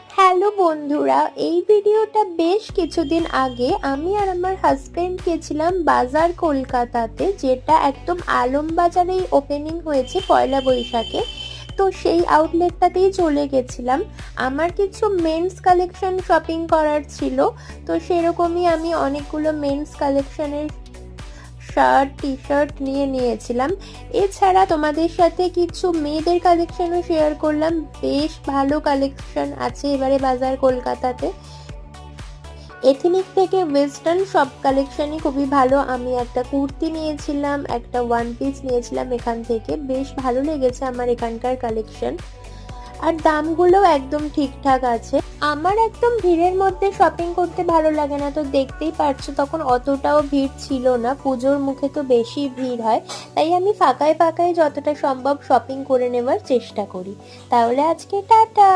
Hello বন্ধুরা, এই ভিডিওটা বেশ কিছুদিন আগে আমি আর আমার হাজবেন্ড গেছিলাম বাজার কলকাতাতে, যেটা একদম আলমবাজারেই ওপেনিং হয়েছে পয়লা বৈশাখে। তো সেই আউটলেটটাতেই চলে গেছিলাম। আমার কিছু মেন্স কালেকশন শপিং করার ছিল, তো সেরকমই আমি অনেকগুলো মেন্স কালেকশনের শার্ট টি শার্ট নিয়েছিলাম। এছাড়া তোমাদের সাথে কিছু মেয়েদের কালেকশনও শেয়ার করলাম। বেশ ভালো কালেকশন আছে এবারে বাজার কলকাতাতে। এথনিক থেকে ওয়েস্টার্ন সব কালেকশনই খুবই ভালো। আমি একটা কুর্তি নিয়েছিলাম, একটা ওয়ান পিস নিয়েছিলাম এখান থেকে। বেশ ভালো লেগেছে আমার এখানকার কালেকশন, আর দামগুলোও একদম ঠিকঠাক আছে। আমার একদম ভিড়ের মধ্যে শপিং করতে ভালো লাগে না, তো দেখতেই পারছো তখন অতটাও ভিড় ছিল না। পুজোর মুখে তো বেশি ভিড় হয়, তাই আমি ফাঁকায় ফাঁকায় যতটা সম্ভব শপিং করে নেওয়ার চেষ্টা করি। তাহলে আজকে টাটা।